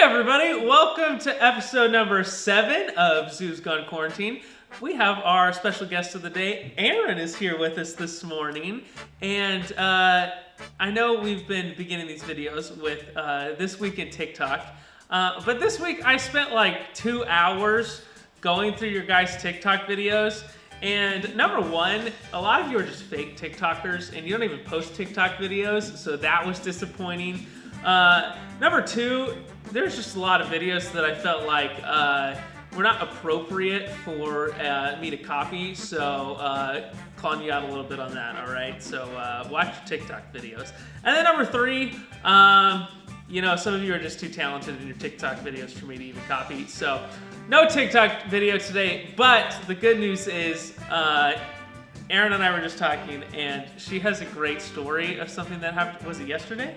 everybody, welcome to episode number 7 of Zoo's Gone Quarantine. We have our special guest of the day. Erin is here with us this morning, and I know we've been beginning these videos with This Week in TikTok, but this week I spent like 2 hours going through your guys' TikTok videos, and number one, a lot of you are just fake TikTokers, and you don't even post TikTok videos, so that was disappointing. Number two, there's just a lot of videos that I felt like were not appropriate for me to copy, so calling you out a little bit on that, all right? So watch your TikTok videos. And then number three, you know, some of you are just too talented in your TikTok videos for me to even copy, so no TikTok video today, but the good news is Erin and I were just talking, and she has a great story of something that happened. Was it yesterday?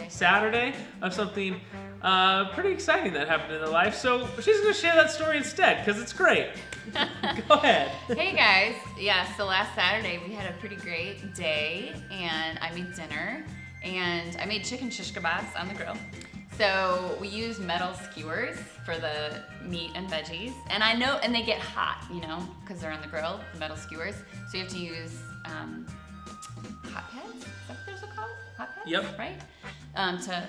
Saturday of something pretty exciting that happened in her life. So she's going to share that story instead because it's great. Go ahead. Hey guys. Yeah, so last Saturday we had a pretty great day, and I made dinner, and I made chicken shish kebabs on the grill. So we use metal skewers for the meat and veggies, and I know, and they get hot, you know, because they're on the grill, the metal skewers. So you have to use hot pads. Is that what those are called? Hot pads? Yep. Right?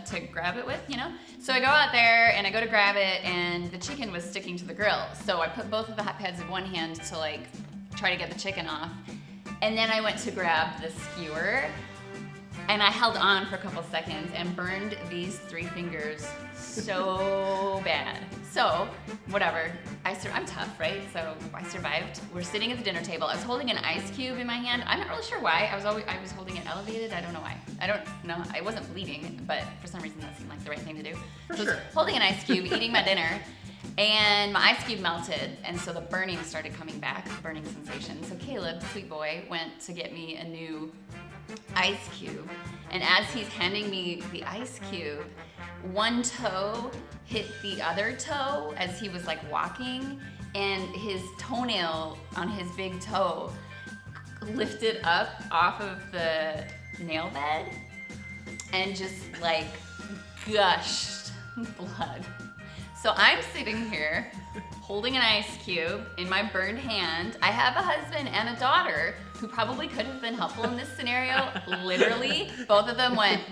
To grab it with, you know. So I go out there and I go to grab it, and the chicken was sticking to the grill. So I put both of the hot pads in one hand to like try to get the chicken off, and then I went to grab the skewer. And I held on for a couple seconds and burned these 3 fingers so bad. So, whatever. I'm tough, right? So I survived. We're sitting at the dinner table. I was holding an ice cube in my hand. I'm not really sure why. I was holding it elevated. I don't know why. I don't know. I wasn't bleeding, but for some reason that seemed like the right thing to do. For so sure. I was holding an ice cube, eating my dinner, and my ice cube melted, and so the burning started coming back, the burning sensation. So Caleb, sweet boy, went to get me a new ice cube, and as he's handing me the ice cube, one toe hit the other toe as he was like walking, and his toenail on his big toe lifted up off of the nail bed and just like gushed blood. So I'm sitting here holding an ice cube in my burned hand. I have a husband and a daughter who probably could have been helpful in this scenario. Literally, both of them went,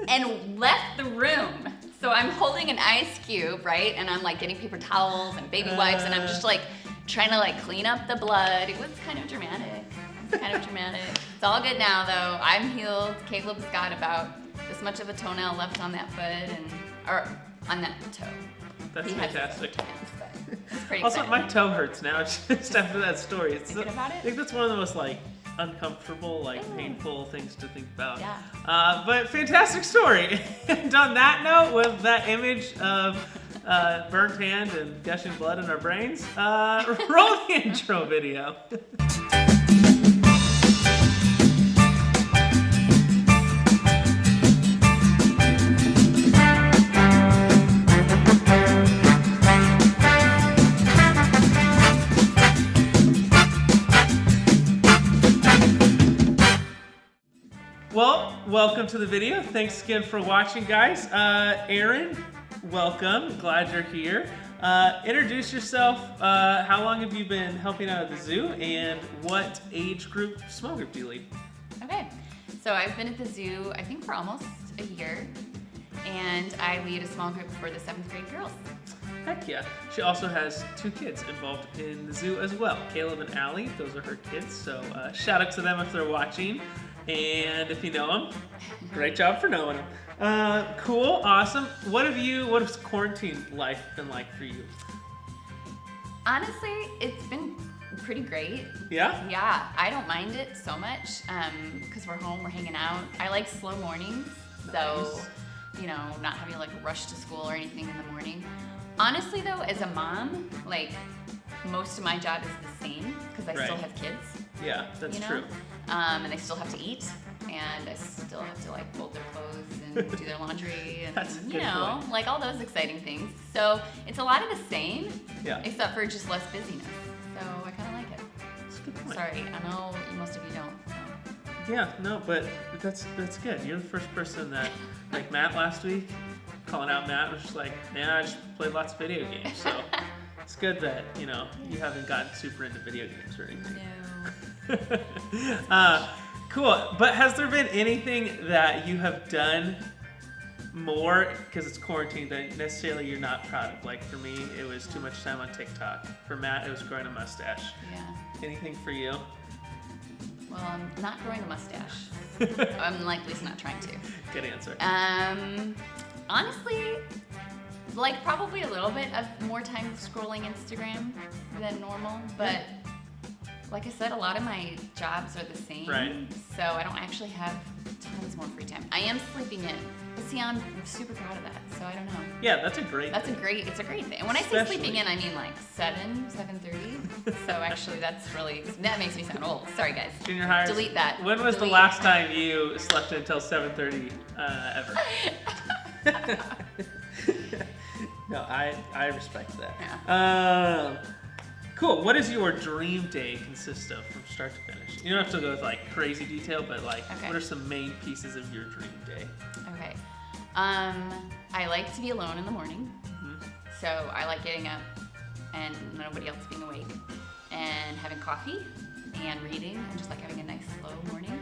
and left the room. So I'm holding an ice cube, right? And I'm like getting paper towels and baby wipes, and I'm just like trying to like clean up the blood. It was kind of dramatic. It's all good now though. I'm healed. Caleb's got about this much of a toenail left on that foot, or on that toe. That's fantastic. It's pretty also, exciting. my toe hurts now just after that story. Thinking about it? I think that's one of the most like uncomfortable, like painful things to think about. Yeah. But fantastic story. And on that note, with that image of burnt hand and gushing blood in our brains, roll the intro video. Well, welcome to the video. Thanks again for watching, guys. Erin, welcome. Glad you're here. Introduce yourself. How long have you been helping out at the zoo, and what age group, small group do you lead? Okay, so I've been at the zoo, I think, for almost a year, and I lead a small group for the 7th grade girls. Heck yeah. She also has 2 kids involved in the zoo as well. Caleb and Allie, those are her kids, so shout out to them if they're watching. And if you know them, great job for knowing them. Cool, awesome. What has quarantine life been like for you? Honestly, it's been pretty great. Yeah? Yeah, I don't mind it so much because we're home, we're hanging out. I like slow mornings, so, you know, not having to like rush to school or anything in the morning. Honestly though, as a mom, like most of my job is the same because I still have kids. Yeah, that's true. And they still have to eat, and I still have to like fold their clothes and do their laundry, and That's a good you know, point. like all those exciting things. So it's a lot of the same, Yeah. except for just less busyness. So I kind of like it. That's a good point. Sorry, I know most of you don't. So Yeah, no, but that's good. You're the first person that, like Matt last week, calling out Matt, was just like, I just played lots of video games. So it's good that, you haven't gotten super into video games or anything. No. Cool. But has there been anything that you have done more, because it's quarantine, that necessarily you're not proud of? Like for me, it was too much time on TikTok. For Matt, it was growing a mustache. Yeah. Anything for you? Well, I'm not growing a mustache. I'm like at least not trying to. Good answer. Honestly, like probably a little bit of more time scrolling Instagram than normal, but like I said, a lot of my jobs are the same. Right. So I don't actually have tons more free time. I am sleeping in. But see, I'm super proud of that. So I don't know. Yeah, that's a great It's a great thing. And when I say sleeping in, I mean like 7:30. So actually that makes me sound old. Sorry guys. Junior hires. Delete that. When was the last time you slept until 7:30 ever? No, I respect that. Yeah. Cool. What does your dream day consist of from start to finish? You don't have to go with like crazy detail, but like, what are some main pieces of your dream day? Okay. I like to be alone in the morning. Mm-hmm. So I like getting up and nobody else being awake and having coffee and reading and just like having a nice slow morning.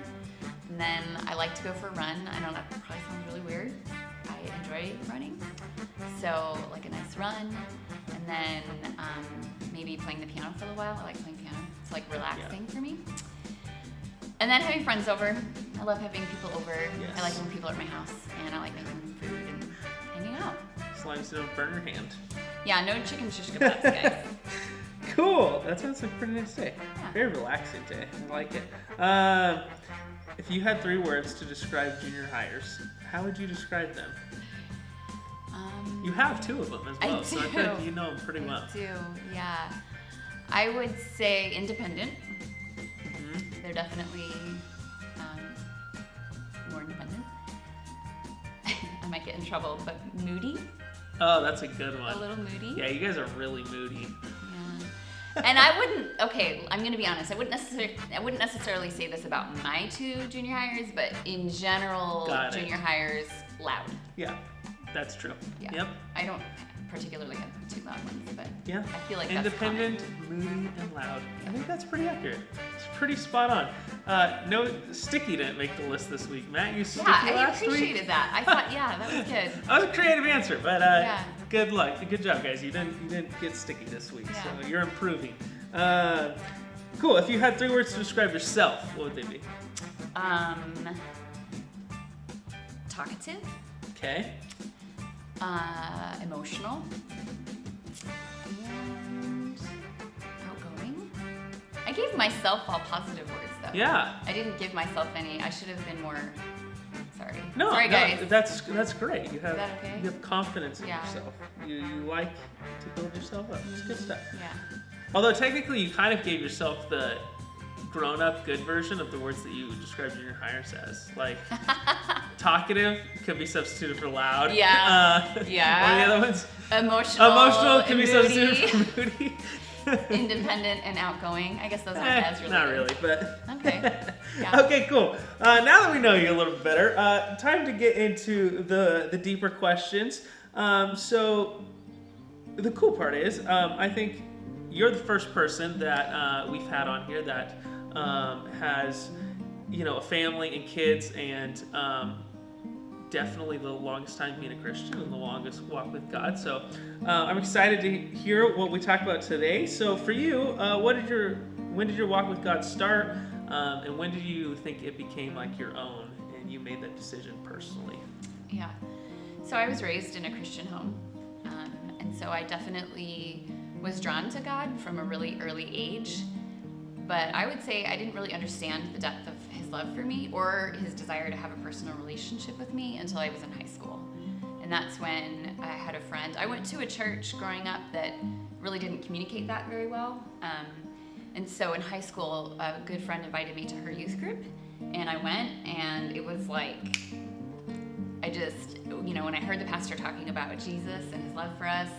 And then I like to go for a run. I know that probably sounds really weird. I enjoy running. So like a nice run, and then maybe playing the piano for a little while. I like playing piano. It's like relaxing for me. And then having friends over. I love having people over. Yes. I like when people are at my house, and I like making food and hanging out. As long as you don't burn your hand. Yeah, no chicken shish kebabs, guys. Cool. That sounds like a pretty nice day. Yeah. Very relaxing day. I like it. If you had 3 words to describe junior hires, how would you describe them? You have 2 of them as well, so I feel like you know them pretty well. I do, yeah. I would say independent. Mm-hmm. They're definitely more independent. I might get in trouble, but moody. Oh, that's a good one. A little moody. Yeah, you guys are really moody. Yeah. And I wouldn't. Okay, I'm gonna be honest. I wouldn't necessarily say this about my 2 junior hires, but in general, junior hires loud. Yeah, that's true. Yeah. Yep. I don't particularly have 2 loud ones, but yeah, I feel like independent, that's common. moody, and loud. I think that's pretty accurate. It's pretty spot on. No, Sticky didn't make the list this week. Matt, you Sticky last week? I appreciated that. I thought, yeah, that was good. That was a creative answer, but good luck. Good job, guys. You didn't get Sticky this week, so you're improving. Cool. If you had 3 words to describe yourself, what would they be? Talkative. Okay. Emotional. And outgoing. I gave myself all positive words though. Yeah. I didn't give myself any. I should have been more. Sorry. No, Sorry, guys. that's great. You have Is that okay? you have confidence in Yeah. yourself. You like to build yourself up. It's good stuff. Yeah. Although technically you kind of gave yourself the grown-up good version of the words that you described junior hires as. Like talkative could be substituted for loud. Yeah. Yeah. What are the other ones? Emotional could be moody. substituted for moody. Independent and outgoing. I guess those aren't as related. Not really, but Okay. Yeah. Okay, cool. Now that we know you a little bit better, time to get into the deeper questions. So the cool part is, I think you're the first person that we've had on here that has, a family and kids, and definitely the longest time being a Christian and the longest walk with God. So I'm excited to hear what we talk about today. So for you, when did your walk with God start, and when did you think it became like your own and you made that decision personally? Yeah. So I was raised in a Christian home, and so I definitely was drawn to God from a really early age. But I would say I didn't really understand the depth of his love for me or his desire to have a personal relationship with me until I was in high school. And that's when I had a friend. I went to a church growing up that really didn't communicate that very well. And so in high school, a good friend invited me to her youth group, and I went, and it was like, I just, when I heard the pastor talking about Jesus and his love for us,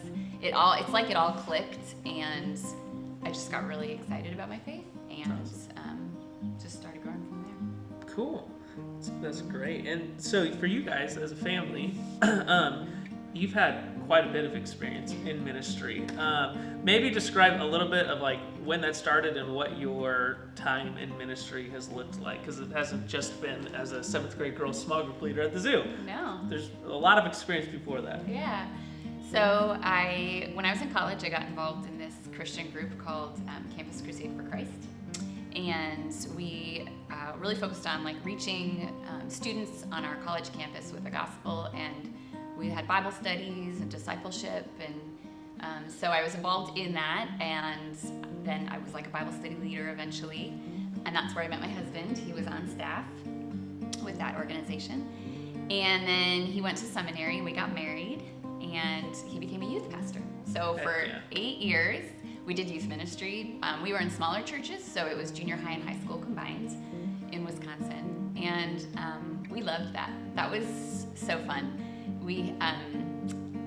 it's like it all clicked, and I just got really excited about my faith, and just started growing from there. Cool. That's great. And so for you guys as a family, you've had quite a bit of experience in ministry. Maybe describe a little bit of like when that started and what your time in ministry has looked like, because it hasn't just been as a 7th grade girl small group leader at the zoo. No. There's a lot of experience before that. Yeah. So when I was in college, I got involved in this Christian group called Campus Crusade for Christ. And we really focused on like reaching students on our college campus with the gospel, and we had Bible studies and discipleship, and so I was involved in that, and then I was like a Bible study leader eventually, and that's where I met my husband. He was on staff with that organization, and then he went to seminary, we got married, and he became a youth pastor. So for 8 years, we did youth ministry. We were in smaller churches, so it was junior high and high school combined in Wisconsin, and we loved that. That was so fun.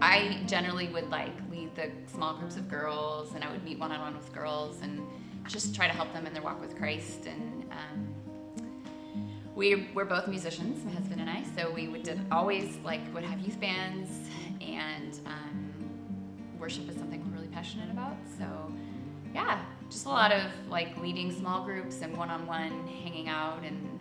I generally would like lead the small groups of girls, and I would meet one-on-one with girls and just try to help them in their walk with Christ. And we're both musicians, my husband and I, so we would have youth bands, and worship is something we're really passionate about. So yeah, just a lot of like leading small groups and one-on-one hanging out. And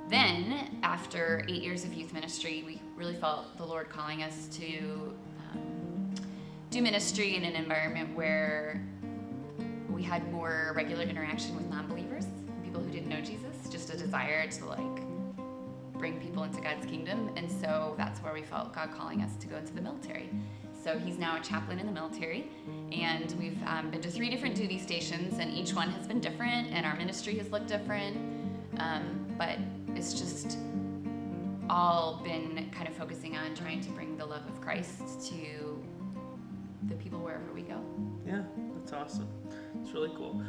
then after 8 years of youth ministry, we really felt the Lord calling us to do ministry in an environment where we had more regular interaction with non-believers, people who didn't know Jesus, just a desire to like bring people into God's kingdom. And so that's where we felt God calling us to go into the military. So he's now a chaplain in the military, and we've been to 3 different duty stations, and each one has been different, and our ministry has looked different, but it's just all been kind of focusing on trying to bring the love of Christ to the people wherever we go. Yeah, that's awesome. It's really cool.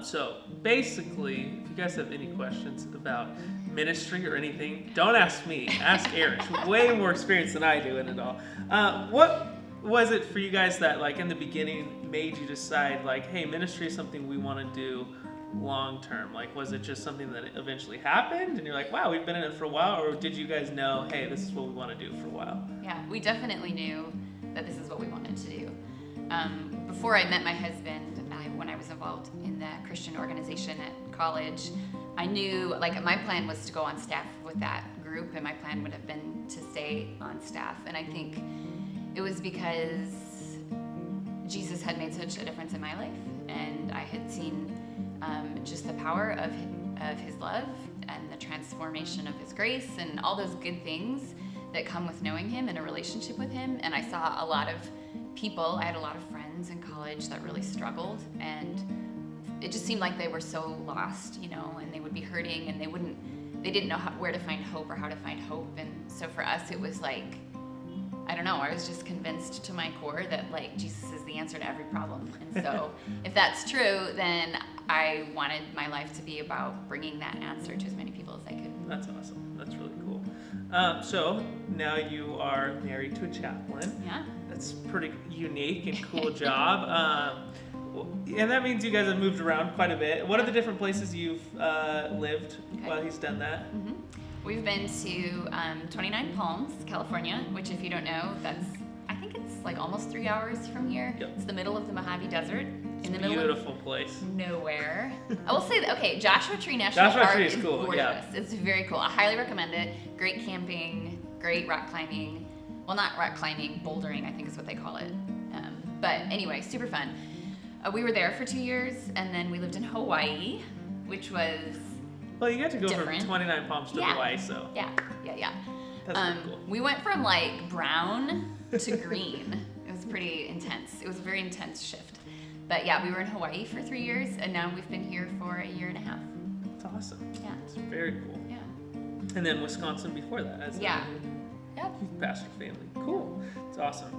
So basically, if you guys have any questions about ministry or anything, don't ask me. Ask Erin. She's way more experience than I do in it all. What was it for you guys that, like, in the beginning made you decide, like, hey, ministry is something we want to do long term? Like, was it just something that eventually happened and you're like, wow, we've been in it for a while? Or did you guys know, hey, this is what we want to do for a while? Yeah, we definitely knew that this is what we wanted to do. Before I met my husband, when I was involved in the Christian organization at college, I knew, like, my plan was to go on staff with that group, and my plan would have been to stay on staff. And I think it was because Jesus had made such a difference in my life, and I had seen just the power of his love and the transformation of his grace and all those good things that come with knowing him and a relationship with him. And I saw a lot of people, I had a lot of friends in college that really struggled, and it just seemed like they were so lost, you know, and they would be hurting, and they didn't know where to find hope or how to find hope. And so for us, it was like, I don't know, I was just convinced to my core that, like, Jesus is the answer to every problem. And so if that's true, then I wanted my life to be about bringing that answer to as many people as I could. That's awesome. That's really cool. So now you are married to a chaplain. Yeah. That's pretty unique and cool job. And that means you guys have moved around quite a bit. What are the different places you've lived while he's done that? Mm-hmm. We've been to 29 Palms, California, which, if you don't know, I think it's like almost 3 hours from here. Yep. It's the middle of the Mojave Desert. In the middle beautiful of place. Nowhere. I will say that, okay, Joshua Tree National Park is cool. Gorgeous. Yeah. It's very cool. I highly recommend it. Great camping, great rock climbing. Well, not rock climbing, bouldering, I think is what they call it. But anyway, super fun. We were there for 2 years, and then we lived in Hawaii, which was Well, you got to go different. from 29 Palms to Hawaii, so. Yeah. That's pretty cool. We went from like brown to green. It was pretty intense. It was a very intense shift. But yeah, we were in Hawaii for 3 years, and now we've been here for a year and a half. That's awesome. Yeah. It's very cool. Yeah. And then Wisconsin before that. As Yeah. Yep. youth pastor family. Cool. It's awesome.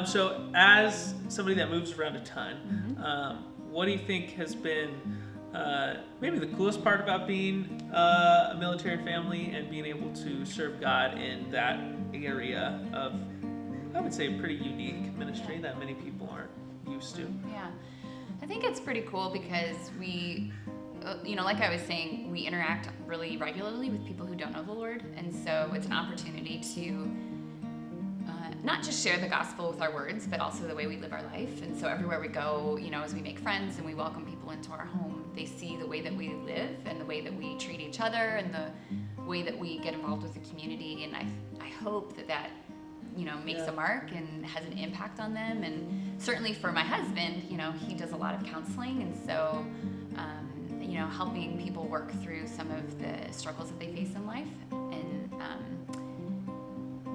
So as somebody that moves around a ton, what do you think has been maybe the coolest part about being a military family and being able to serve God in that area of, I would say, a pretty unique ministry that many people aren't used to? Yeah. I think it's pretty cool because like I was saying, we interact really regularly with people who don't know the Lord, and so it's an opportunity to not just share the gospel with our words, but also the way we live our life. And so everywhere we go, as we make friends and we welcome people into our home, they see the way that we live and the way that we treat each other and the way that we get involved with the community. And I hope that makes a mark and has an impact on them. And certainly for my husband, he does a lot of counseling, and so helping people work through some of the struggles that they face in life, and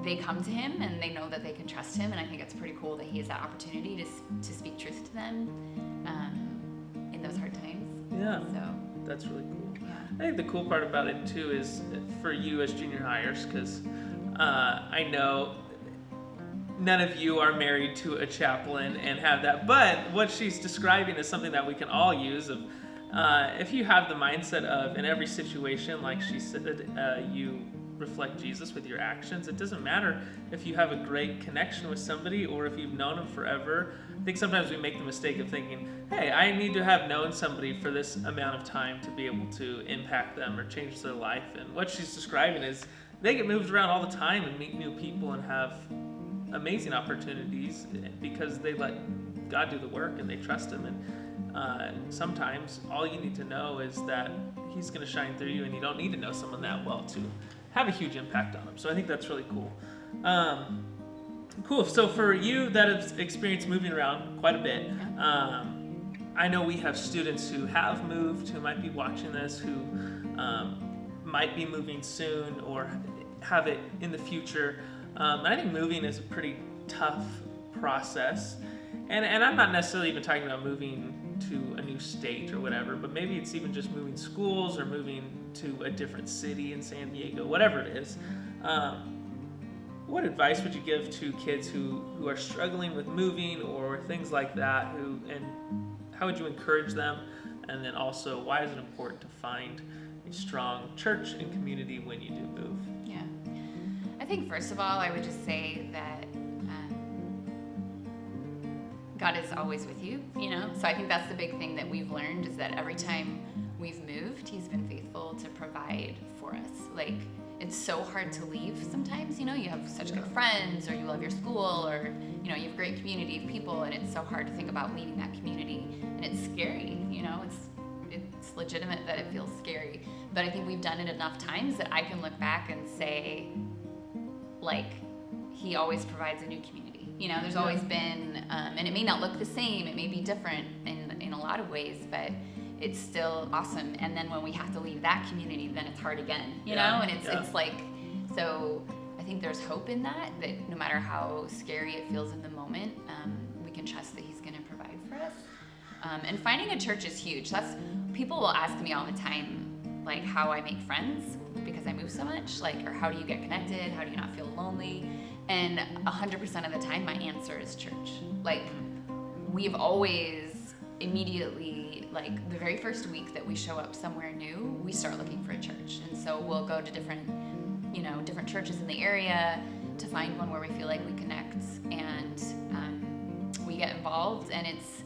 they come to him and they know that they can trust him, and I think it's pretty cool that he has that opportunity to speak truth to them in those hard times. Yeah, so that's really cool. Yeah. I think the cool part about it too is for you as junior hires, because I know none of you are married to a chaplain and have that, but what she's describing is something that we can all use. Of if you have the mindset of, in every situation, like she said, you reflect Jesus with your actions. It doesn't matter if you have a great connection with somebody or if you've known them forever. I think sometimes we make the mistake of thinking, hey, I need to have known somebody for this amount of time to be able to impact them or change their life. And what she's describing is they get moved around all the time and meet new people and have amazing opportunities because they let God do the work and they trust him. And sometimes all you need to know is that he's going to shine through you, and you don't need to know someone that well to have a huge impact on them. So I think that's really cool. Cool. So for you that have experienced moving around quite a bit, I know we have students who have moved, who might be watching this, who might be moving soon or have it in the future. And I think moving is a pretty tough process. And I'm not necessarily even talking about moving to a new state or whatever, but maybe it's even just moving schools or moving to a different city in San Diego, whatever it is. What advice would you give to kids who are struggling with moving or things like that, and how would you encourage them? And then also, why is it important to find a strong church and community when you do move? Yeah. I think first of all, I would just say that God is always with you, So I think that's the big thing that we've learned, is that every time we've moved, he's been faithful to provide for us. Like, it's so hard to leave sometimes, you have such good friends, or you love your school, or, you have a great community of people, and it's so hard to think about leaving that community. And it's scary, it's legitimate that it feels scary. But I think we've done it enough times that I can look back and say, like, he always provides a new community. There's always been, and it may not look the same, it may be different in a lot of ways, but it's still awesome. And then when we have to leave that community, then it's hard again, and it's like, so I think there's hope in that no matter how scary it feels in the moment, we can trust that he's going to provide for us. And finding a church is huge. People will ask me all the time, like, how I make friends because I move so much, like, or how do you get connected? How do you not feel lonely? And 100% of the time, my answer is church. Like, we've always immediately, like, the very first week that we show up somewhere new, we start looking for a church. And so we'll go to different churches in the area to find one where we feel like we connect, and we get involved. And it's,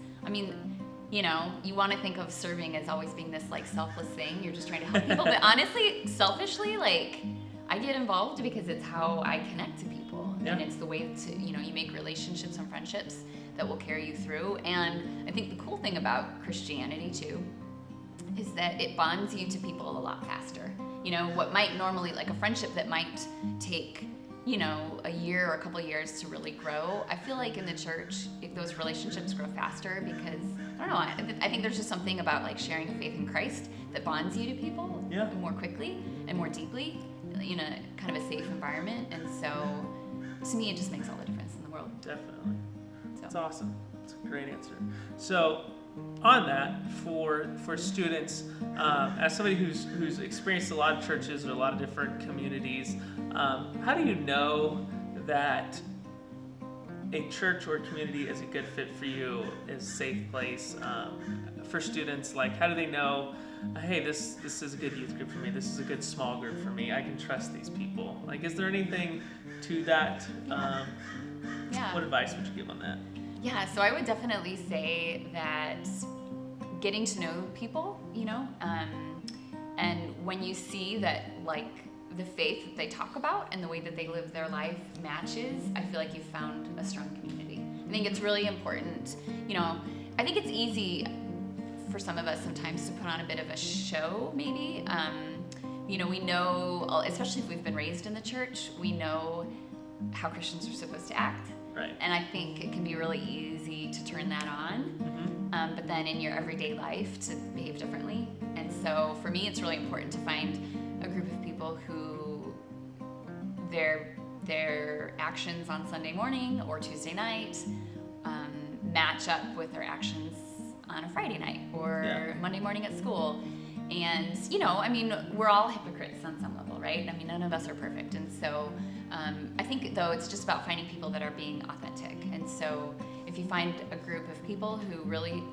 you want to think of serving as always being this, like, selfless thing. You're just trying to help people. But honestly, selfishly, like, I get involved because it's how I connect to people. Yeah. And it's the way to, you make relationships and friendships that will carry you through. And I think the cool thing about Christianity, too, is that it bonds you to people a lot faster. What might normally, like a friendship that might take, a year or a couple of years to really grow, I feel like in the church, those relationships grow faster because, I don't know, I think there's just something about, like, sharing a faith in Christ that bonds you to people more quickly and more deeply in a kind of a safe environment. And so, to me, it just makes all the difference in the world. Definitely. That's awesome. That's a great answer. So, on that, for students, as somebody who's experienced a lot of churches or a lot of different communities, how do you know that a church or community is a good fit for you, is a safe place? For students, like, how do they know, hey, this is a good youth group for me, this is a good small group for me, I can trust these people? Like, is there anything to that? What advice would you give on that? Yeah, so I would definitely say that getting to know people, and when you see that, like, the faith that they talk about and the way that they live their life matches, I feel like you've found a strong community. I think it's really important. I think it's easy for some of us sometimes to put on a bit of a show, maybe. We know, especially if we've been raised in the church, we know how Christians are supposed to act. Right. And I think it can be really easy to turn that on, but then in your everyday life to behave differently. And so for me, it's really important to find a group of people who their actions on Sunday morning or Tuesday night match up with their actions on a Friday night or Monday morning at school. And, we're all hypocrites on some level, right? None of us are perfect. And so I think, though, it's just about finding people that are being authentic. And so if you find a group of people who really,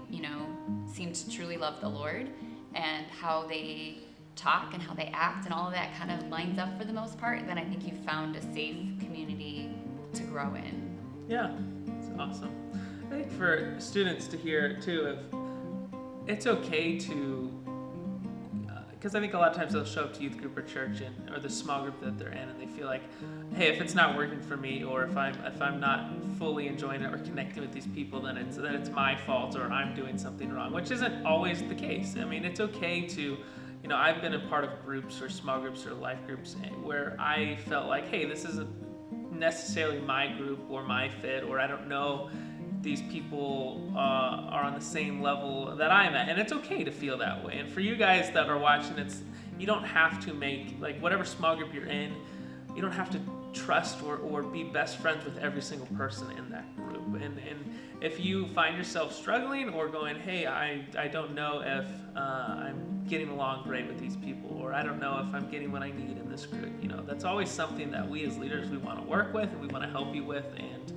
seem to truly love the Lord, and how they talk and how they act and all of that kind of lines up for the most part, then I think you've found a safe community to grow in. Yeah, it's awesome. I think for students to hear, too, if it's okay to, because I think a lot of times they'll show up to youth group or church or the small group that they're in, and they feel like, hey, if it's not working for me, or if I'm not fully enjoying it or connecting with these people, then it's my fault, or I'm doing something wrong, which isn't always the case. It's okay to, I've been a part of groups or small groups or life groups where I felt like, hey, this isn't necessarily my group or my fit, or I don't know these people are on the same level that I'm at, and it's okay to feel that way. And for you guys that are watching, you don't have to make, like, whatever small group you're in, you don't have to trust or be best friends with every single person in that group. And if you find yourself struggling or going, hey, I don't know if I'm getting along great with these people, or I don't know if I'm getting what I need in this group, that's always something that we as leaders, we want to work with and we want to help you with. And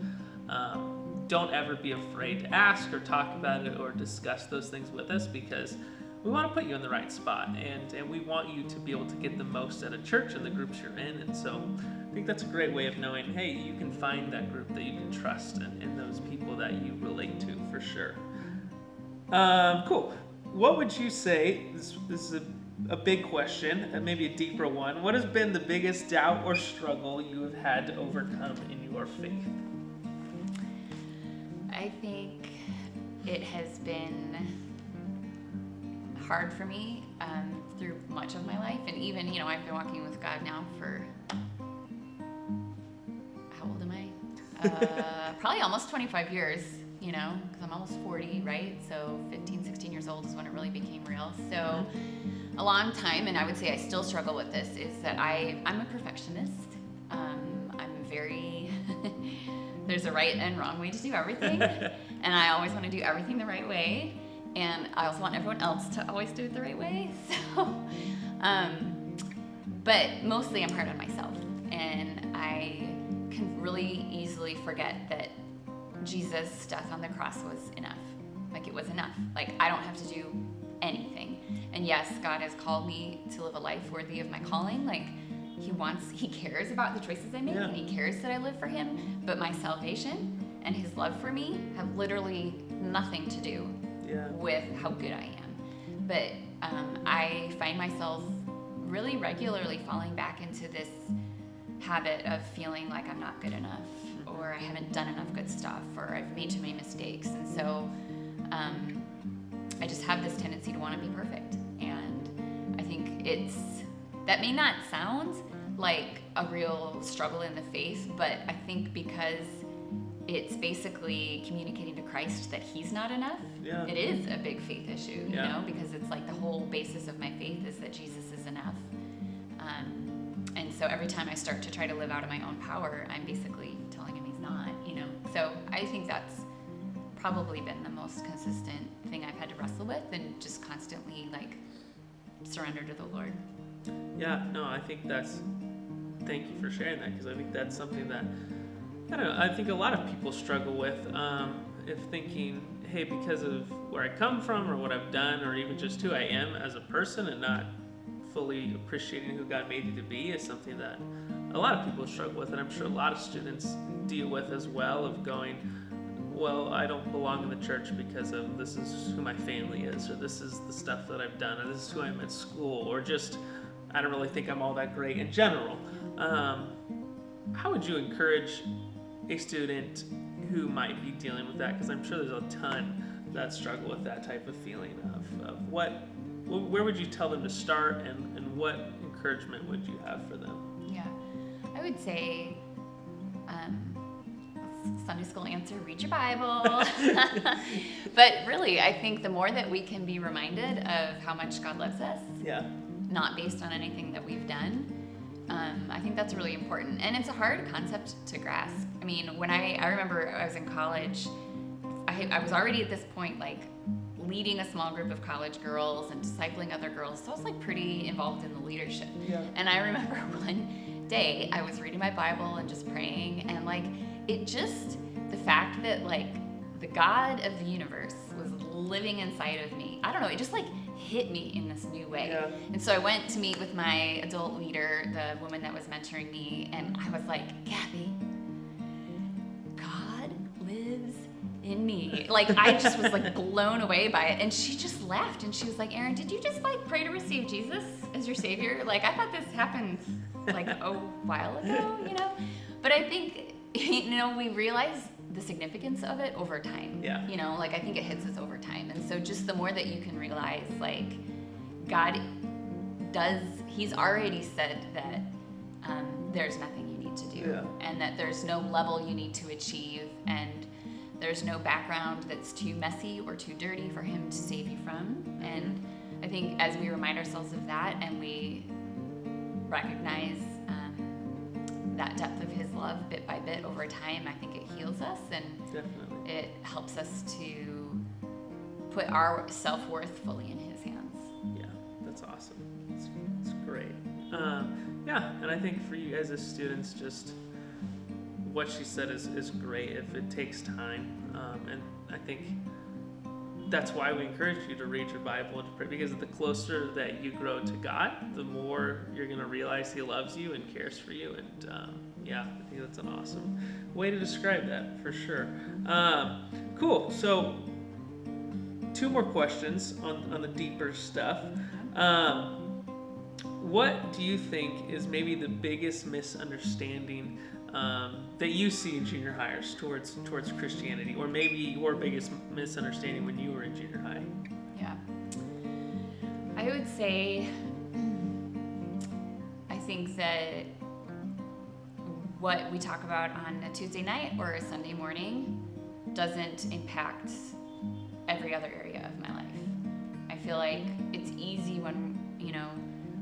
don't ever be afraid to ask or talk about it or discuss those things with us, because we want to put you in the right spot, and we want you to be able to get the most out of church and the groups you're in. And so I think that's a great way of knowing, hey, you can find that group that you can trust and those people that you relate to, for sure. Cool. What would you say, this is a big question, and maybe a deeper one, what has been the biggest doubt or struggle you have had to overcome in your faith? I think it has been hard for me through much of my life, and even, I've been walking with God now for, how old am I? Probably almost 25 years, because I'm almost 40, right? So 15, 16 years old is when it really became real. So a long time, and I would say I still struggle with this, is that I'm a perfectionist. I'm very... There's a right and wrong way to do everything, and I always want to do everything the right way, and I also want everyone else to always do it the right way. So, but mostly I'm hard on myself, and I can really easily forget that Jesus' death on the cross was enough. Like, it was enough. Like, I don't have to do anything. And yes, God has called me to live a life worthy of my calling. Like, he cares about the choices I make, and he cares that I live for him, but my salvation and his love for me have literally nothing to do with how good I am. But I find myself really regularly falling back into this habit of feeling like I'm not good enough, or I haven't done enough good stuff, or I've made too many mistakes. And so I just have this tendency to want to be perfect. And I think that may not sound like a real struggle in the faith, but I think because it's basically communicating to Christ that he's not enough, it is a big faith issue, because it's like the whole basis of my faith is that Jesus is enough. And so every time I start to try to live out of my own power, I'm basically telling him he's not, So I think that's probably been the most consistent thing I've had to wrestle with, and just constantly, like, surrender to the Lord. Yeah, no, I think thank you for sharing that, because I think that's something that, I don't know, I think a lot of people struggle with, if thinking, hey, because of where I come from or what I've done, or even just who I am as a person, and not fully appreciating who God made you to be, is something that a lot of people struggle with, and I'm sure a lot of students deal with as well, of going, well, I don't belong in the church because of this is who my family is, or this is the stuff that I've done, or this is who I'm at school, or just I don't really think I'm all that great in general. How would you encourage a student who might be dealing with that? Because I'm sure there's a ton that struggle with that type of feeling of where would you tell them to start, and what encouragement would you have for them? Yeah, I would say Sunday school answer, read your Bible. But really, I think the more that we can be reminded of how much God loves us, not based on anything that we've done, I think that's really important. And it's a hard concept to grasp. I mean, when I remember I was in college, I was already at this point like leading a small group of college girls and discipling other girls, so I was like pretty involved in the leadership. And I remember one day I was reading my Bible and just praying, and like the fact that like the God of the universe was living inside of me, I don't know, it just like hit me in this new way. And so I went to meet with my adult leader, the woman that was mentoring me, and I was like, Kathy, God lives in me. Like, I just was like blown away by it. And she just laughed and she was like, Erin, did you just like pray to receive Jesus as your savior? Like, I thought this happened like a while ago, you know? But I think, you know, we realize the significance of it over time. You know, like I think it hits us over time. And so just the more that you can realize, like, God he's already said that there's nothing you need to do, and that there's no level you need to achieve, and there's no background that's too messy or too dirty for him to save you from. And I think as we remind ourselves of that and we recognize that depth of his love bit by bit over time, I think it heals us, and it helps us to put our self-worth fully in his hands. Yeah, that's awesome. It's great. And I think for you guys as students, just what she said is great if it takes time. And I think that's why we encourage you to read your Bible and to pray, because the closer that you grow to God, the more you're going to realize he loves you and cares for you. And I think that's an awesome way to describe that for sure. Cool. So 2 more questions on the deeper stuff. What do you think is maybe the biggest misunderstanding that you see in junior hires towards Christianity, or maybe your biggest misunderstanding when you were in junior high? Yeah. I would say, I think that what we talk about on a Tuesday night or a Sunday morning doesn't impact every other area of my life. I feel like it's easy when, you know,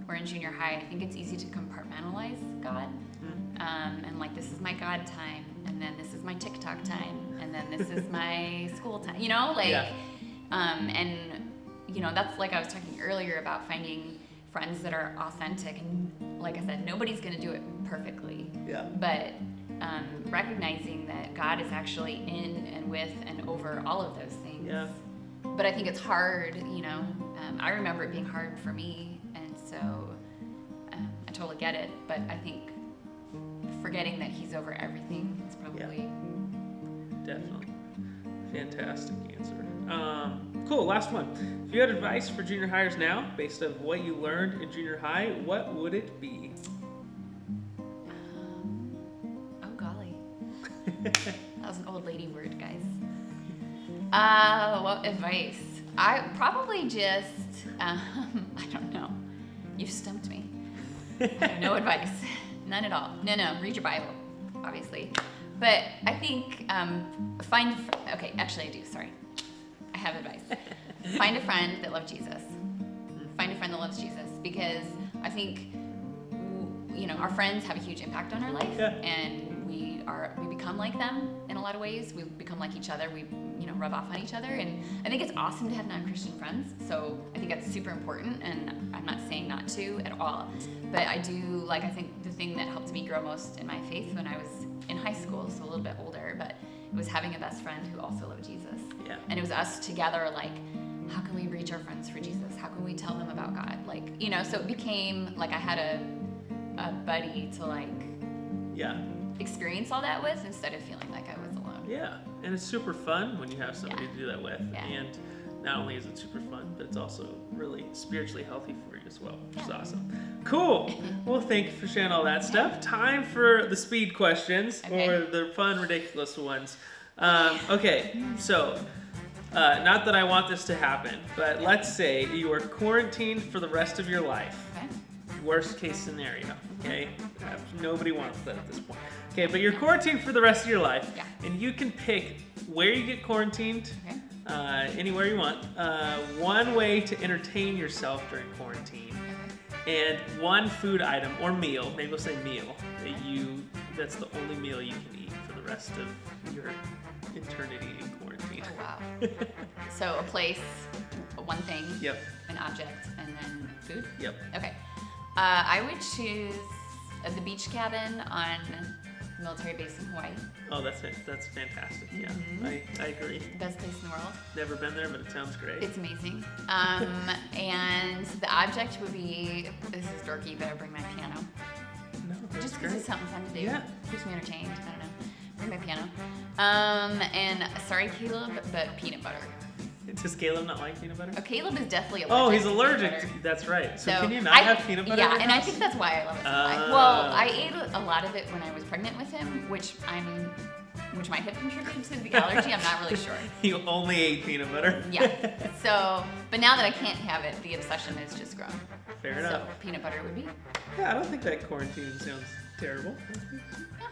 we're in junior high, I think it's easy to compartmentalize God. And like, this is my God time, and then this is my TikTok time, and then this is my school time, you know, like, and, you know, that's like I was talking earlier about finding friends that are authentic, and like I said, nobody's going to do it perfectly, but recognizing that God is actually in and with and over all of those things. But I think it's hard, you know, I remember it being hard for me, and so I totally get it, but I think forgetting that he's over everything is probably... Definitely. Fantastic answer. Cool, last one. If you had advice for junior hires now, based on what you learned in junior high, what would it be? Oh, golly. That was an old lady word, guys. What advice? I probably just, I don't know. You've stumped me. I have no advice. None at all. No, read your Bible, obviously. But I think actually I do, sorry. I have advice. Find a friend that loves Jesus. Find a friend that loves Jesus, because I think, you know, our friends have a huge impact on our life, and we become like them in a lot of ways. We become like each other. We, you know, rub off on each other, and I think it's awesome to have non-Christian friends. So I think that's super important, and I'm not saying not to at all. But I do, like, I think the thing that helped me grow most in my faith when I was in high school, so a little bit older, but it was having a best friend who also loved Jesus. And it was us together, like, how can we reach our friends for Jesus? How can we tell them about God? Like, you know, so it became like I had a buddy to, like, experience all that with instead of feeling like I was alone. Yeah, and it's super fun when you have somebody to do that with. Yeah. And not only is it super fun, but it's also really spiritually healthy for you as well, which is awesome. Cool. Well, thank you for sharing all that stuff. Time for the speed questions, or the fun, ridiculous ones. Okay, so not that I want this to happen, but let's say you are quarantined for the rest of your life. Okay. Worst case scenario, okay? Nobody wants that at this point. Okay, but you're quarantined for the rest of your life, and you can pick where you get quarantined, anywhere you want, one way to entertain yourself during quarantine, and one food item or meal, maybe we'll say meal, that's the only meal you can eat for the rest of your eternity in quarantine. Oh, wow. So a place, one thing, Yep. an object, and then food? Yep. Okay. I would choose the beach cabin on military base in Hawaii. Oh, that's it. That's fantastic. Yeah, I agree. Best place in the world. Never been there, but it sounds great. It's amazing. And the object would be, this is dorky, but I bring my piano. No, that's Just because great. it's something fun to do. Yeah. Keeps me entertained. I don't know. Bring my piano. And sorry, Caleb, but peanut butter. Does Caleb not like peanut butter? Oh, Caleb is definitely allergic. Oh, he's to allergic. peanut butter. That's right. So can you not I- have peanut butter? Yeah, in your and I house? think that's why I love it so much. Well, I ate a lot of it when I was pregnant with him, which might have contributed to the allergy. I'm not really sure. You only ate peanut butter. Yeah. So, but now that I can't have it, the obsession has just grown. Fair So enough. peanut butter would be. Yeah, I don't think that quarantine sounds terrible.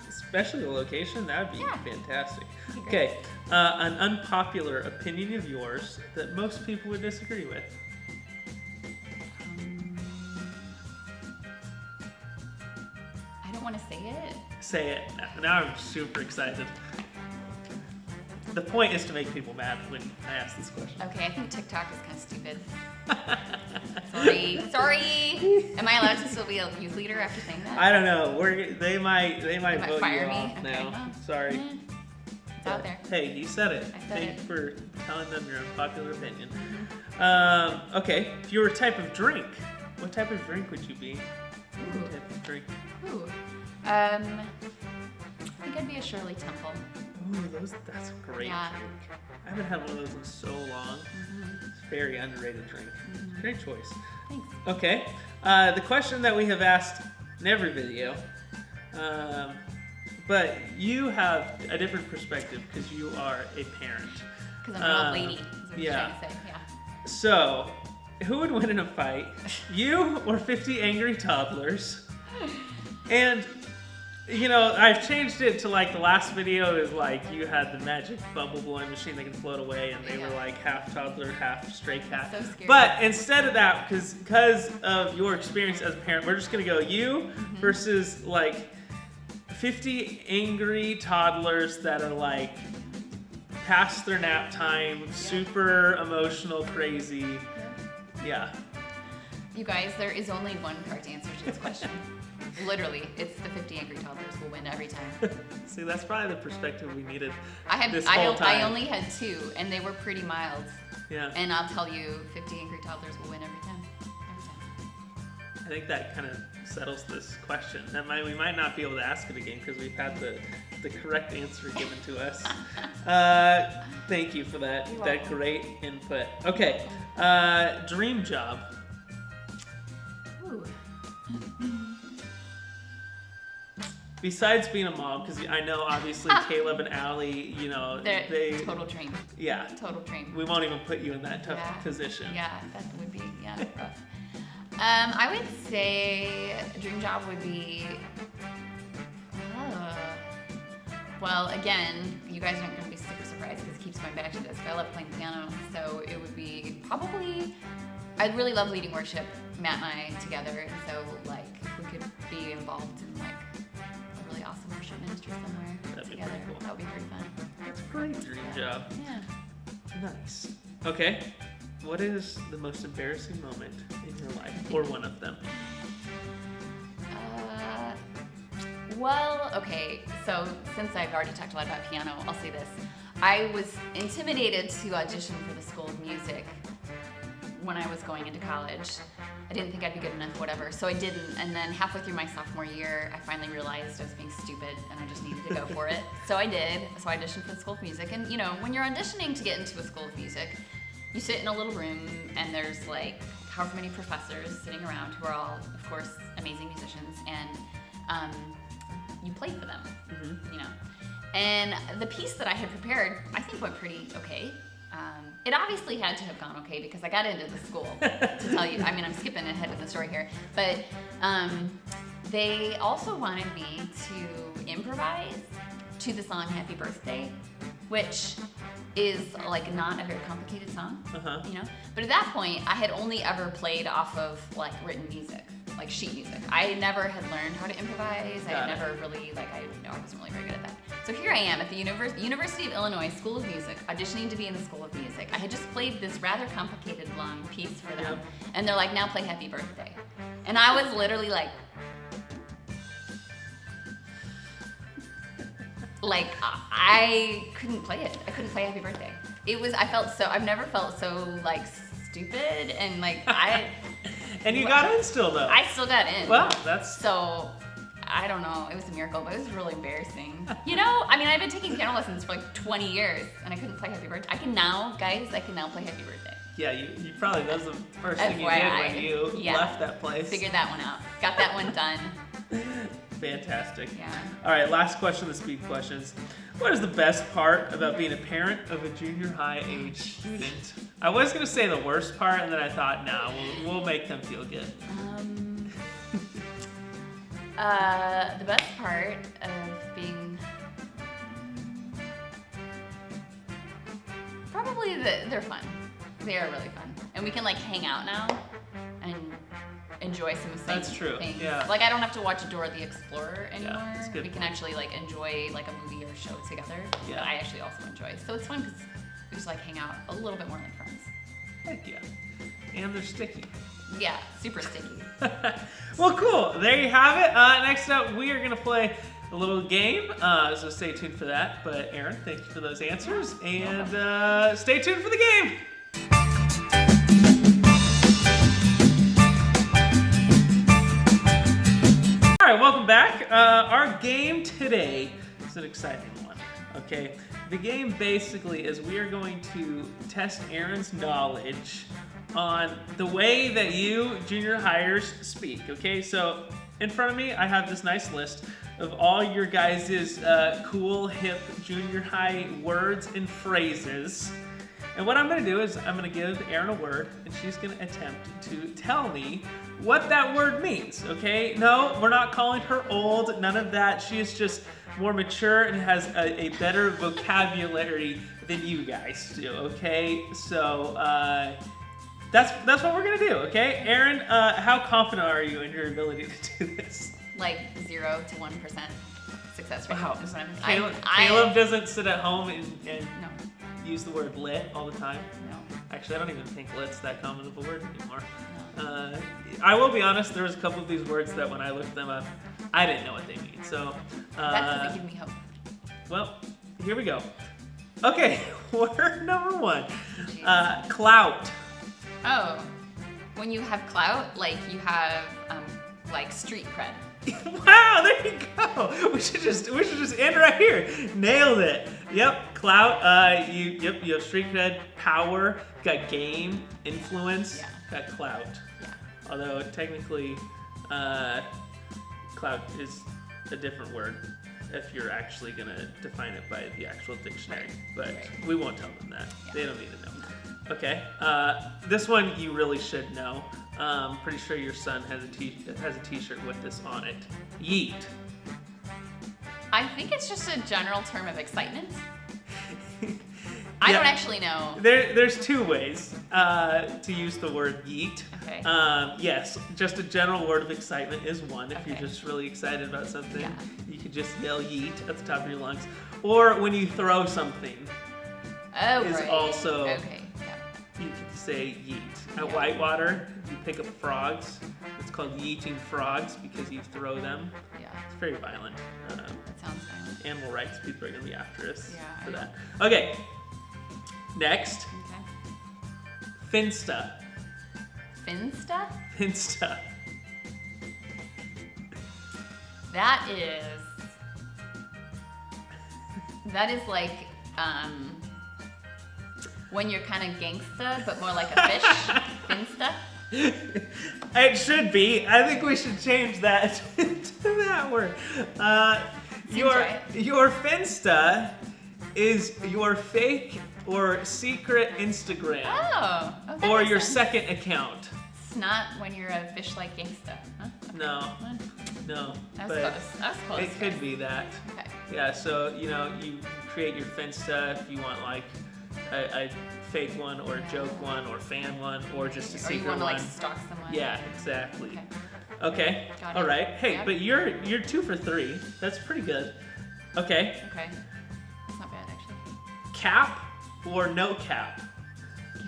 Especially the location, that would be fantastic. That'd be Okay, an unpopular opinion of yours that most people would disagree with. I don't want to say it. Say it. Now I'm super excited. The point is to make people mad when I ask this question. Okay, I think TikTok is kind of stupid. Sorry. Am I allowed to still be a youth leader after saying that? I don't know. They might vote fire you me? off Okay, now. well, Sorry. It's out there. Hey, you said it. I said Thank it. you for telling them your unpopular opinion. Okay, if you were a type of drink, what type of drink would you be? What type of drink? Ooh. I think I'd be a Shirley Temple. Ooh, that's a great Yeah. drink. I haven't had one of those in so long. It's a very underrated drink. Great choice. Thanks. Okay, the question that we have asked in every video, but you have a different perspective because you are a parent. Because I'm an old lady, is what you're yeah. trying to say. Yeah. So, who would win in a fight? You or 50 angry toddlers? And, you know, I've changed it to like the last video is like you had the magic bubble blowing machine that can float away and they were like half toddler, half stray cat. So scary. But instead of that, because of your experience as a parent, we're just going to go you versus like 50 angry toddlers that are like past their nap time, super emotional, crazy. Yeah. You guys, there is only one correct answer to this question. Literally, it's the 50 angry toddlers will win every time. See, that's probably the perspective we needed I this whole time. I only had 2, and they were pretty mild. Yeah. And I'll tell you, 50 angry toddlers will win every time. Every time. I think that kind of settles this question. We might not be able to ask it again because we've had the correct answer given to us. Thank you for that. You're That welcome. great input. Okay. Dream job. Ooh. Besides being a mom, because I know obviously Caleb and Allie, you know, They're total dream. yeah. Total dream. We won't even put you in that tough position. Yeah, that would be rough. I would say a dream job would be. Well, again, you guys aren't going to be super surprised because it keeps going back to this. But I love playing piano, so it would be probably. I'd really love leading worship, Matt and I together, and so like if we could be involved in like a really awesome worship ministry somewhere That'd be together, pretty cool. that would be pretty fun. That's a great dream job. Yeah. Nice. Okay. What is the most embarrassing moment in your life, or one of them? Well, okay, so since I've already talked a lot about piano, I'll say this. I was intimidated to audition for the School of Music when I was going into college. I didn't think I'd be good enough, whatever. So I didn't. And then halfway through my sophomore year, I finally realized I was being stupid and I just needed to go for it. So I did. So I auditioned for the School of Music. And, you know, when you're auditioning to get into a School of Music, you sit in a little room and there's like however many professors sitting around who are all, of course, amazing musicians. And you play for them, you know. And the piece that I had prepared, I think went pretty okay. It obviously had to have gone okay because I got into the school, to tell you. I mean, I'm skipping ahead of the story here. But they also wanted me to improvise to the song Happy Birthday, which is like not a very complicated song, you know? But at that point, I had only ever played off of like written music, like sheet music. I never had learned how to improvise. I never really, like, I wasn't really very good at that. So here I am at the University of Illinois School of Music, auditioning to be in the School of Music. I had just played this rather complicated long piece for them, and they're like, now play Happy Birthday. And I was literally like I couldn't play it. I couldn't play Happy Birthday. I've never felt so like stupid and like And you got in still though. I still got in. Wow, that's... So, I don't know. It was a miracle, but it was really embarrassing. You know, I mean, I've been taking piano lessons for like 20 years, and I couldn't play Happy Birthday. I can now play Happy Birthday. Yeah, you probably, that was the first thing you did when you left that place. Figured that one out. Got that one done. Fantastic. Yeah. All right, last question of the speed questions. What is the best part about being a parent of a junior high age student? I was going to say the worst part, and then I thought, no, we'll make them feel good. The best part of being... Probably they're fun. They are really fun. And we can like hang out now and enjoy some of the That's true. things. Yeah. Like I don't have to watch Dora the Explorer anymore. Yeah, that's good. We can actually like enjoy like a movie or show together. Yeah. That I actually also enjoy. So it's fun because we just like hang out a little bit more like friends. Heck yeah. And they're sticky. Yeah, super sticky. Well, cool. There you have it. Next up, we are going to play a little game. So stay tuned for that. But Erin, thank you for those answers. And stay tuned for the game. All right, welcome back. Our game today is an exciting one. Okay. The game basically is we are going to test Erin's knowledge on the way that you junior hires speak, okay? So in front of me, I have this nice list of all your guys' cool, hip junior high words and phrases. And what I'm gonna do is I'm gonna give Erin a word, and she's gonna attempt to tell me what that word means, okay? No, we're not calling her old, none of that. She is just more mature and has a better vocabulary than you guys do, okay? So, that's what we're gonna do, okay? Erin, how confident are you in your ability to do this? Like 0 to 1% success rate. Wow. Is what Caleb doesn't sit at home and No. use the word lit all the time. No. Actually, I don't even think lit's that common of a word anymore. No. I will be honest, there was a couple of these words that when I looked them up, I didn't know what they mean. So, That doesn't give me hope. well, here we go. Okay, word number one, Jeez. clout. Oh, when you have clout, like you have like street cred. Wow, there you go. We should just end right here. Nailed it. Yep, clout. You have street cred, power, got game, influence, got clout. Yeah. Although technically, clout is a different word if you're actually gonna define it by the actual dictionary. But we won't tell them that. Yeah. They don't need to know. Okay. This one you really should know. Pretty sure your son has a t-shirt with this on it. Yeet. I think it's just a general term of excitement. I don't actually know. There's two ways to use the word yeet. Okay. Yes, just a general word of excitement is one. If you're Okay. just really excited about something, Yeah. you could just yell yeet at the top of your lungs. Or when you throw something, Oh, is right. also- Okay. Yeah. you could say yeet. At Yeah. Whitewater, you pick up frogs. It's called yeeting frogs because you throw them. Yeah. It's very violent. That sounds violent. Animal rights people are going to be after us Yeah, for I that. Okay. Next, Okay. finsta. Finsta? Finsta. That is like when you're kind of gangsta, but more like a fish. Finsta. It should be. I think we should change that to that word. Your Finsta is your fake or secret Instagram. Oh. Okay. Or your second account. It's not when you're a fish like gangsta, huh? Okay. No. That was close. That was close. It could be that. Okay. Yeah, so, you create your Finsta if you want, like, a fake one or a joke one or fan one or just a secret one. Or you want to, like, stalk someone. Yeah, exactly. Okay. Got it. All right. Hey, Yep. but you're 2 for 3. That's pretty good. Okay. That's not bad, actually. Cap or no cap?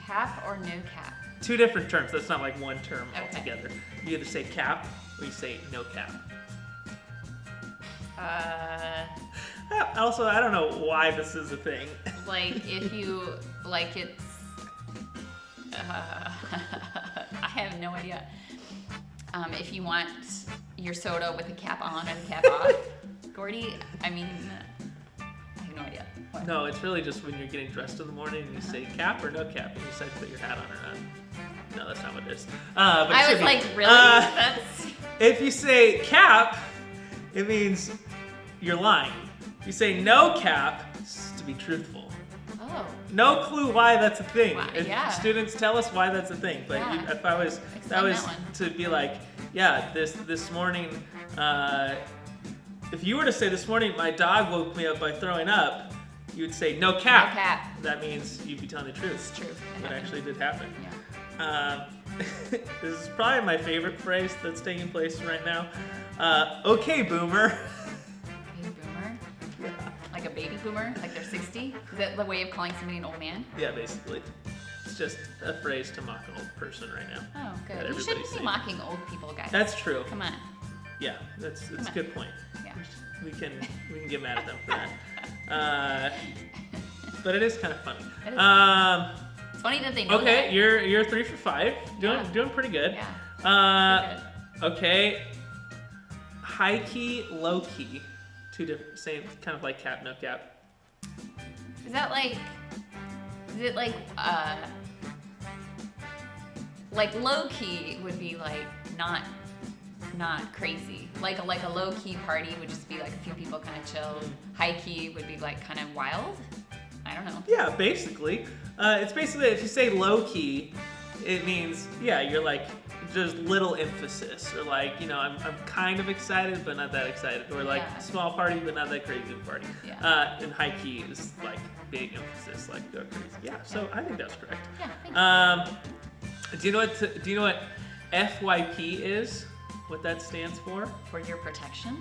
Cap or no cap? 2 different terms. That's not like one term Okay. altogether. You either say cap or you say no cap. Also, I don't know why this is a thing. Like if you like it's I have no idea. If you want your soda with the cap on and the cap off, Gordy, I mean, I have no idea. What? No, it's really just when you're getting dressed in the morning and you say cap or no cap and you decide to put your hat on or not. No, that's not what it is. But it I should was be. like, really? That's If you say cap, it means you're lying. You say no cap, it's to be truthful. oh. No clue why that's a thing. Why- If yeah. students tell us why that's a thing, but Yeah. if I was Explain that was that one. to be like, yeah, this morning, if you were to say this morning my dog woke me up by throwing up, you would say no cap. No cap. That means you'd be telling the truth. It's true. It It happened. actually did happen. Yeah. This is probably my favorite phrase that's taking place right now. Okay, boomer. Baby boomer? Yeah. Like a baby boomer? Like they're 60? Is that the way of calling somebody an old man? Yeah, basically. It's just a phrase to mock an old person right now. Oh, That good. You everybody's shouldn't be saying. mocking old people, guys. That's true. Come on. Yeah, that's a on. good point. Yeah. We can get mad at them for that. But it is kind of funny. It is. It's funny that they know Okay, that. you're 3 for 5. Doing pretty good. Yeah. Pretty Okay. High key, low key. 2 different, same, kind of like cap, no cap. Is that like? Is it like? Like low key would be like not crazy. Like a low key party would just be like a few people kind of chill. High key would be like kind of wild. I don't know. Yeah, basically. It's basically, if you say low key, it means, yeah, you're like, just little emphasis. Or like, I'm kind of excited, but not that excited. Or like, Yeah. small party, but not that crazy of a party. Yeah. And high key is like big emphasis, like go crazy. Yeah, so I think that's correct. Yeah. Thank you. Do you know what FYP is? What that stands for? For your protection.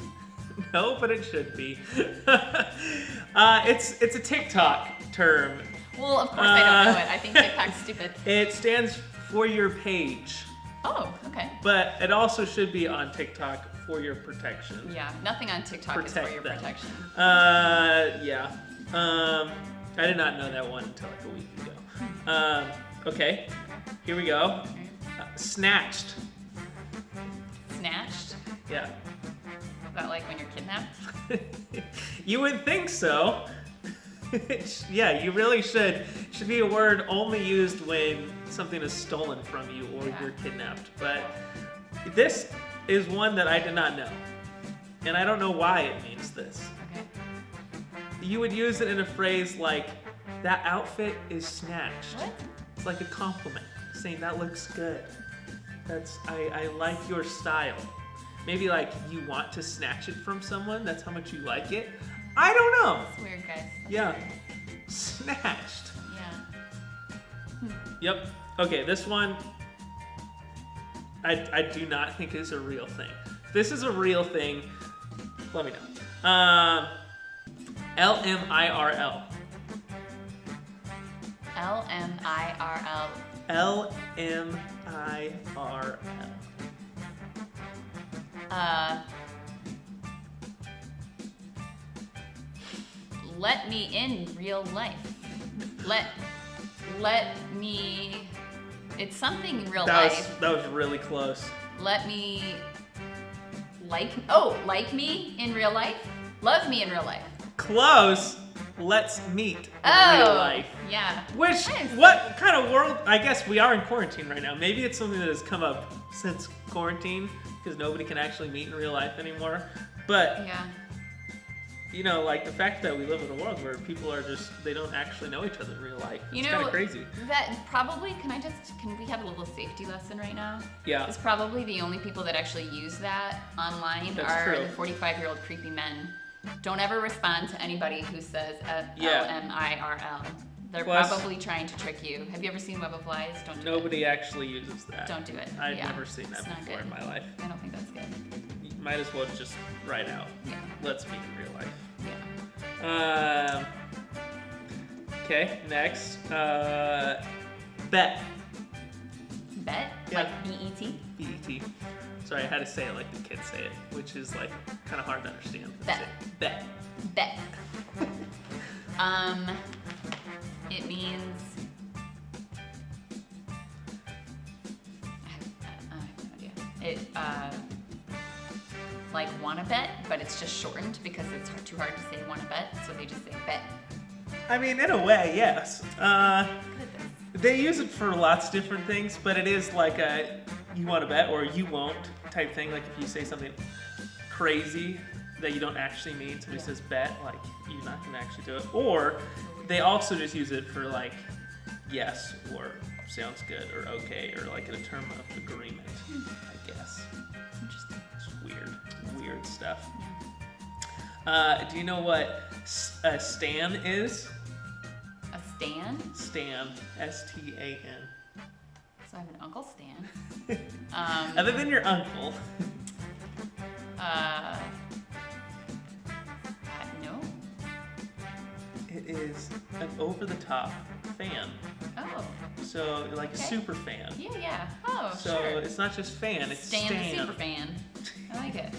No, but it should be. It's a TikTok term. Well, of course I don't know it. I think TikTok's stupid. It stands for your page, Oh, okay. but it also should be on TikTok for your protection. Yeah, nothing on TikTok is Protect for your them. protection. Yeah. I did not know that one until like a week ago. Okay, here we go. Alright. Snatched. Snatched? Yeah. Is that like when you're kidnapped? You would think so. Yeah, you really should. Should be a word only used when something is stolen from you or Yeah. you're kidnapped. But this is one that I did not know. And I don't know why it means this. Okay. You would use it in a phrase like, that outfit is snatched. What? It's like a compliment, saying that looks good. I like your style. Maybe like you want to snatch it from someone, that's how much you like it. I don't know. That's weird, guys. That's Yeah. weird. Snatched. Yeah. Yep. Okay, this one I do not think is a real thing. If this is a real thing, let me know. LMIRL. LMIRL. LMIRL. Let me in real life. Let me It's something in real That life. was really close. Let me like me in real life? Love me in real life. Close. Let's meet in real life. Yeah. Which, what kind of world? I guess we are in quarantine right now. Maybe it's something that has come up since quarantine because nobody can actually meet in real life anymore. But, Yeah. you know, like the fact that we live in a world where people are they don't actually know each other in real life. It's kind of crazy. That probably, can we have a little safety lesson right now? Yeah. It's probably the only people that actually use that online That's are true. the 45-year-old creepy men. Don't ever respond to anybody who says LMIRL. They're probably trying to trick you. Have you ever seen Web of Lies? Don't do it. Nobody actually uses that. Don't do it. I've never seen that before in my life. I don't think that's good. You might as well just write out. Yeah. Let's meet in real life. Yeah. Okay, next. Bet. Bet? Yeah. Like B-E-T? B-E-T. Sorry, I had to say it like the kids say it, which is like kind of hard to understand. Bet. Bet. Bet. It means. I have no idea. It like wanna bet, but it's just shortened because it's too hard to say wanna bet, so they just say bet. I mean, in a way, yes. Good at this. They use it for lots of different things, but it is like a you want to bet or you won't type thing. Like if you say something crazy that you don't actually mean, somebody says bet, like you're not going to actually do it. Or they also just use it for like yes or sounds good or okay or like in a term of agreement, I guess. Interesting. It's weird stuff. Do you know what a stan is? A Stan? Stan, S-T-A-N. So I have an Uncle Stan. Other than your uncle. No. It is an over-the-top fan. Oh. So like a Okay. super fan. Yeah. Oh, So sure. it's not just fan, it's Stan stan. the super fan. I like it.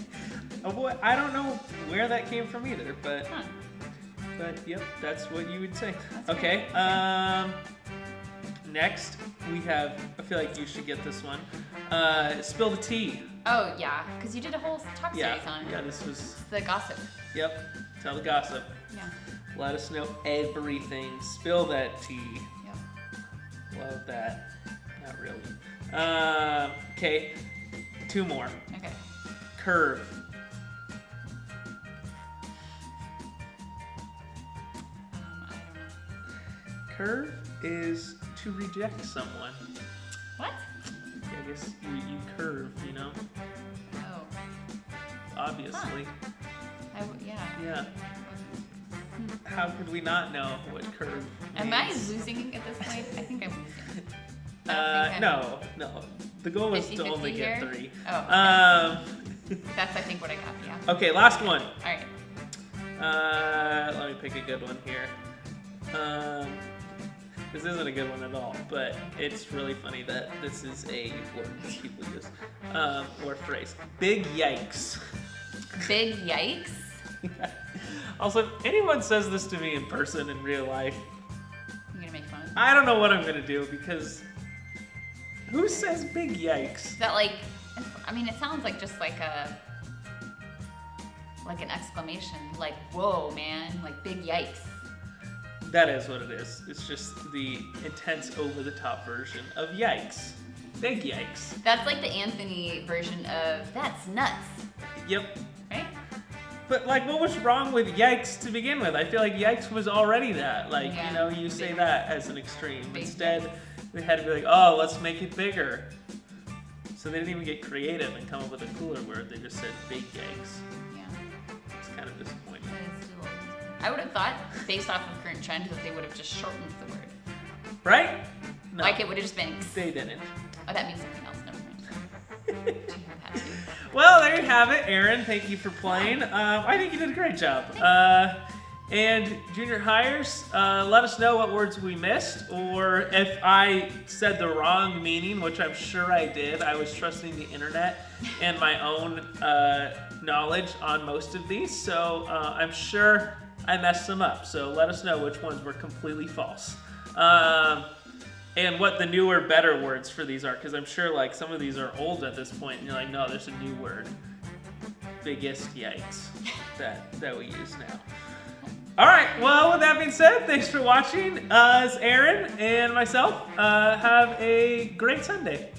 Oh boy, I don't know where that came from either, but Huh. yep, that's what you would say. That's Okay. right. Next we have. I feel like you should get this one. Spill the tea. Oh yeah, because you did a whole talk Yeah. series on it. Yeah. This was. It's the gossip. Yep. Tell the gossip. Yeah. Let us know everything. Spill that tea. Yep. Love that. Not really. Okay. Two more. Okay. Curve. I don't know. Curve is to reject someone. What? I guess you curve, you know? Oh. Obviously. Yeah. Yeah. How could we not know what curve Am means? I losing at this point? I think I'm losing. No. The goal was to 50-50 only get here? 3. Oh, okay. That's I think what I got. Yeah. Okay, last one. All right. Let me pick a good one here. This isn't a good one at all, but it's really funny that this is a word that people use, or phrase. Big yikes. Big yikes. Also, if anyone says this to me in person in real life, I'm gonna make fun of. I don't know what I'm gonna do because who says big yikes? Is that like? I mean, it sounds like just like an exclamation, like "Whoa, man!" Like big yikes. That is what it is. It's just the intense, over-the-top version of yikes. Big yikes. That's like the Anthony version of "That's nuts," Yep. right? But like, what was wrong with yikes to begin with? I feel like yikes was already that. Like, Yeah. you know, you say Big- that as an extreme. big Instead, yikes. they had to be like, oh, let's make it bigger. So they didn't even get creative and come up with a cooler word. They just said big yikes. Yeah. It's kind of disappointing. That is still. I would have thought, based off of current trend, that they would have just shortened the word. Right? No, Like it would have just been. they didn't. Oh, that means something else. Never mind. Had to. Well, there you have it, Erin. Thank you for playing. I think you did a great job. And junior hires, let us know what words we missed, or if I said the wrong meaning, which I'm sure I did. I was trusting the internet and my own knowledge on most of these, so I'm sure I messed them up. So let us know which ones were completely false. and what the newer, better words for these are, because I'm sure like some of these are old at this point, and you're like, no, there's a new word. Biggest yikes that we use now. All right, well, with that being said, thanks for watching. As Erin and myself, have a great Sunday.